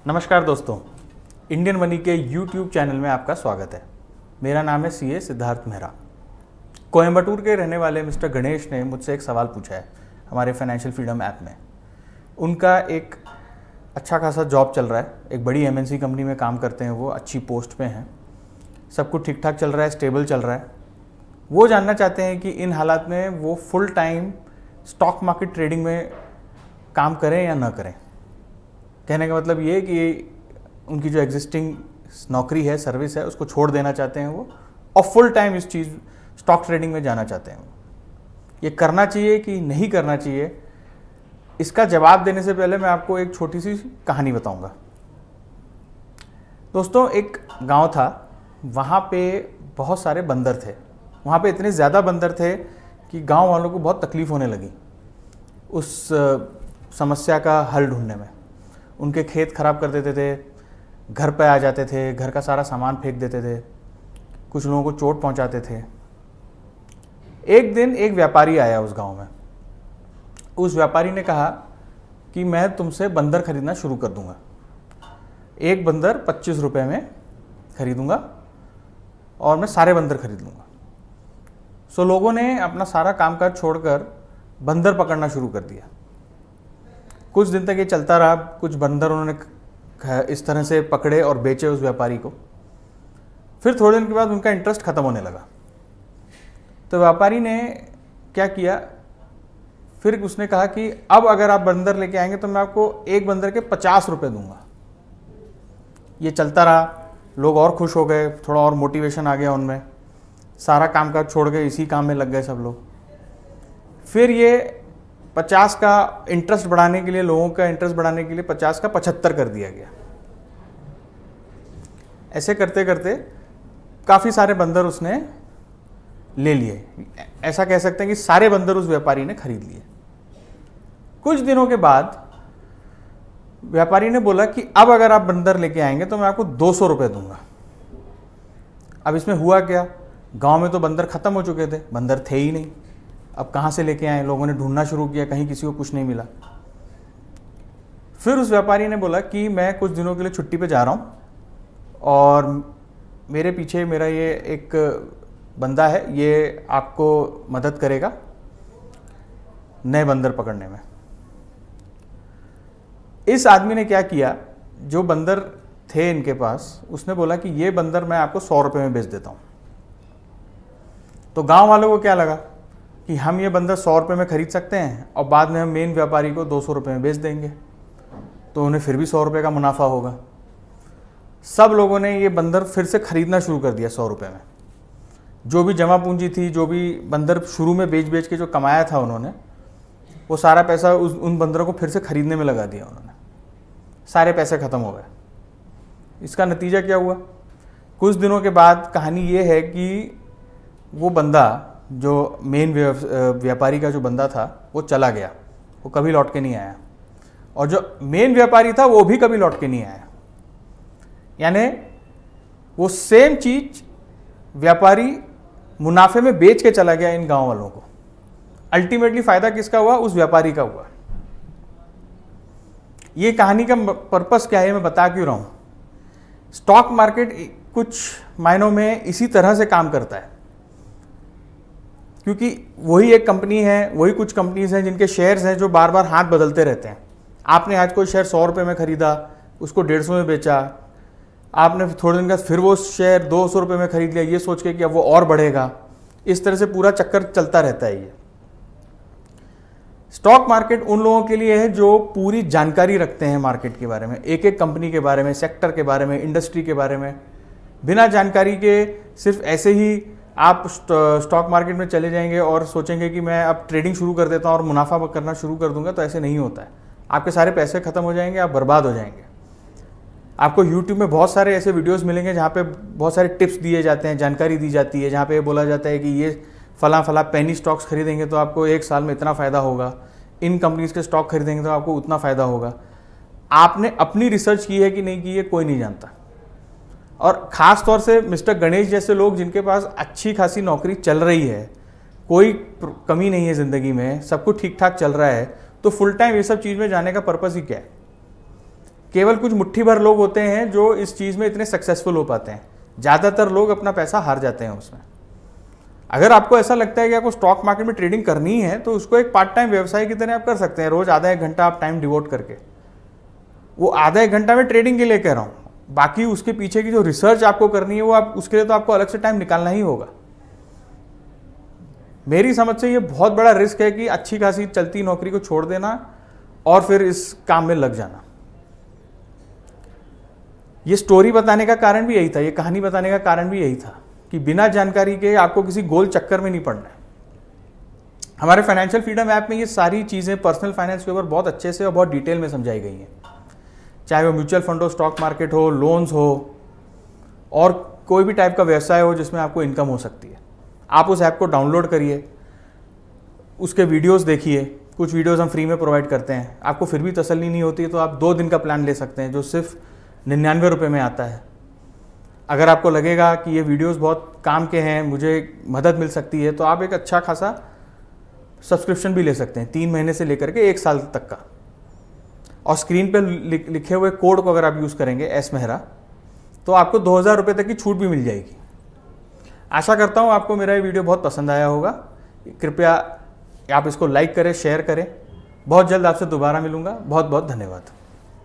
नमस्कार दोस्तों, Indian money के YouTube चैनल में आपका स्वागत है। मेरा नाम है CA सिद्धार्थ मेहरा। कोयम्बटूर के रहने वाले मिस्टर गणेश ने मुझसे एक सवाल पूछा है हमारे फाइनेंशियल फ्रीडम ऐप में। उनका एक अच्छा खासा जॉब चल रहा है, एक बड़ी MNC कंपनी में काम करते हैं, वो अच्छी पोस्ट पे हैं, सब कुछ ठीक ठाक चल रहा है, स्टेबल चल रहा है। वो जानना चाहते हैं कि इन हालात में वो full time stock market trading में काम करें या ना करें। कहने का मतलब ये कि उनकी जो एग्जिस्टिंग नौकरी है, सर्विस है, उसको छोड़ देना चाहते हैं वो, और फुल टाइम इस चीज़ स्टॉक ट्रेडिंग में जाना चाहते हैं। ये करना चाहिए कि नहीं करना चाहिए, इसका जवाब देने से पहले मैं आपको एक छोटी सी कहानी बताऊंगा। दोस्तों, एक गांव था, वहाँ पे बहुत सारे बंदर थे। वहाँ पे इतने ज़्यादा बंदर थे कि गांव वालों को बहुत तकलीफ़ होने लगी उस समस्या का हल ढूंढने में। उनके खेत खराब कर देते थे, घर पे आ जाते थे, घर का सारा सामान फेंक देते थे, कुछ लोगों को चोट पहुंचाते थे। एक दिन एक व्यापारी आया उस गांव में। उस व्यापारी ने कहा कि मैं तुमसे बंदर खरीदना शुरू कर दूंगा, एक बंदर 25 रुपये में खरीदूंगा और मैं सारे बंदर खरीद लूँगा। सो लोगों ने अपना सारा कामकाज छोड़कर बंदर पकड़ना शुरू कर दिया। कुछ दिन तक ये चलता रहा। कुछ बंदर उन्होंने इस तरह से पकड़े और बेचे उस व्यापारी को। फिर थोड़े दिन के बाद उनका इंटरेस्ट ख़त्म होने लगा। तो व्यापारी ने क्या किया, फिर उसने कहा कि अब अगर आप बंदर लेके आएंगे तो मैं आपको एक बंदर के 50 रुपये दूंगा। ये चलता रहा, लोग और खुश हो गए, थोड़ा और मोटिवेशन आ गया उनमें, सारा काम काज छोड़ के इसी काम में लग गए सब लोग। फिर ये 50 का इंटरेस्ट बढ़ाने के लिए, लोगों का इंटरेस्ट बढ़ाने के लिए 50 का 75 कर दिया गया। ऐसे करते करते काफ़ी सारे बंदर उसने ले लिए। ऐसा कह सकते हैं कि सारे बंदर उस व्यापारी ने खरीद लिए। कुछ दिनों के बाद व्यापारी ने बोला कि अब अगर आप बंदर लेके आएंगे तो मैं आपको 200 रुपये दूंगा। अब इसमें हुआ क्या, गांव में तो बंदर खत्म हो चुके थे, बंदर थे ही नहीं। अब कहाँ से लेके आए, लोगों ने ढूंढना शुरू किया, कहीं किसी को कुछ नहीं मिला। फिर उस व्यापारी ने बोला कि मैं कुछ दिनों के लिए छुट्टी पे जा रहा हूँ और मेरे पीछे मेरा ये एक बंदा है, ये आपको मदद करेगा नए बंदर पकड़ने में। इस आदमी ने क्या किया, जो बंदर थे इनके पास, उसने बोला कि ये बंदर मैं आपको 100 रुपये में बेच देता हूँ। तो गांव वालों को क्या लगा कि हम ये बंदर 100 रुपये में खरीद सकते हैं और बाद में हम मेन व्यापारी को 200 रुपये में बेच देंगे, तो उन्हें फिर भी 100 रुपये का मुनाफा होगा। सब लोगों ने ये बंदर फिर से खरीदना शुरू कर दिया 100 रुपये में। जो भी जमा पूंजी थी, जो भी बंदर शुरू में बेच बेच के जो कमाया था उन्होंने, वो सारा पैसा उन बंदरों को फिर से खरीदने में लगा दिया उन्होंने। सारे पैसे ख़त्म हो गए। इसका नतीजा क्या हुआ, कुछ दिनों के बाद कहानी ये है कि वो बंदा, जो मेन व्यापारी का जो बंदा था, वो चला गया, वो कभी लौट के नहीं आया। और जो मेन व्यापारी था वो भी कभी लौट के नहीं आया। यानी वो सेम चीज व्यापारी मुनाफे में बेच के चला गया इन गांव वालों को। अल्टीमेटली फायदा किसका हुआ, उस व्यापारी का हुआ। ये कहानी का पर्पस क्या है, मैं बता क्यों रहा हूं। स्टॉक मार्केट कुछ मायनों में इसी तरह से काम करता है, क्योंकि वही एक कंपनी है, वही कुछ कंपनीज हैं जिनके शेयर्स हैं जो बार बार हाथ बदलते रहते हैं। आपने आज कोई शेयर 100 रुपये में खरीदा, उसको 150 में बेचा, आपने थोड़े दिन बाद फिर वो शेयर 200 रुपये में खरीद लिया, ये सोच के कि अब वो और बढ़ेगा। इस तरह से पूरा चक्कर चलता रहता है। ये स्टॉक मार्केट उन लोगों के लिए है जो पूरी जानकारी रखते हैं मार्केट के बारे में, एक एक कंपनी के बारे में, सेक्टर के बारे में, इंडस्ट्री के बारे में। बिना जानकारी के सिर्फ ऐसे ही आप स्टॉक मार्केट में चले जाएंगे और सोचेंगे कि मैं अब ट्रेडिंग शुरू कर देता हूं और मुनाफा करना शुरू कर दूंगा, तो ऐसे नहीं होता है। आपके सारे पैसे खत्म हो जाएंगे, आप बर्बाद हो जाएंगे। आपको YouTube में बहुत सारे ऐसे वीडियोस मिलेंगे जहां पे बहुत सारे टिप्स दिए जाते हैं, जानकारी दी जाती है, जहां पे बोला जाता है कि ये फला पेनी स्टॉक्स खरीदेंगे तो आपको 1 साल में इतना फ़ायदा होगा, इन कंपनीज के स्टॉक खरीदेंगे तो आपको उतना फ़ायदा होगा। आपने अपनी रिसर्च की है कि नहीं की है, कोई नहीं जानता। और ख़ास तौर से मिस्टर गणेश जैसे लोग जिनके पास अच्छी खासी नौकरी चल रही है, कोई कमी नहीं है ज़िंदगी में, सब कुछ ठीक ठाक चल रहा है, तो फुल टाइम ये सब चीज़ में जाने का पर्पस ही क्या है। केवल कुछ मुट्ठी भर लोग होते हैं जो इस चीज़ में इतने सक्सेसफुल हो पाते हैं, ज़्यादातर लोग अपना पैसा हार जाते हैं उसमें। अगर आपको ऐसा लगता है कि आपको स्टॉक मार्केट में ट्रेडिंग करनी है तो उसको एक पार्ट टाइम व्यवसाय की तरह आप कर सकते हैं। रोज आधा एक घंटा आप टाइम डिवोट करके, वो आधा एक घंटा मैं ट्रेडिंग के लिए कह रहा हूँ, बाकी उसके पीछे की जो रिसर्च आपको करनी है वो आप उसके लिए तो आपको अलग से टाइम निकालना ही होगा। मेरी समझ से ये बहुत बड़ा रिस्क है कि अच्छी खासी चलती नौकरी को छोड़ देना और फिर इस काम में लग जाना। ये स्टोरी बताने का कारण भी यही था, ये कहानी बताने का कारण भी यही था कि बिना जानकारी के आपको किसी गोल चक्कर में नहीं पड़ना है। हमारे फाइनेंशियल फ्रीडम ऐप में ये सारी चीज़ें पर्सनल फाइनेंस के ऊपर बहुत अच्छे से और बहुत डिटेल में समझाई गई हैं, चाहे वो म्यूचुअल फंड हो, स्टॉक मार्केट हो, लोन्स हो, और कोई भी टाइप का व्यवसाय हो जिसमें आपको इनकम हो सकती है। आप उस ऐप को डाउनलोड करिए, उसके वीडियोस देखिए। कुछ वीडियोस हम फ्री में प्रोवाइड करते हैं। आपको फिर भी तसल्ली नहीं होती तो आप 2 दिन का प्लान ले सकते हैं जो सिर्फ 99 रुपये में आता है। अगर आपको लगेगा कि ये वीडियोस बहुत काम के हैं, मुझे मदद मिल सकती है, तो आप एक अच्छा खासा सब्सक्रिप्शन भी ले सकते हैं, 3 महीने से लेकर के 1 साल तक का। और स्क्रीन पर लिखे हुए कोड को अगर आप यूज़ करेंगे एस मेहरा, तो आपको 2000 रुपये तक की छूट भी मिल जाएगी। आशा करता हूँ आपको मेरा ये वीडियो बहुत पसंद आया होगा। कृपया आप इसको लाइक करें, शेयर करें। बहुत जल्द आपसे दोबारा मिलूंगा। बहुत बहुत धन्यवाद।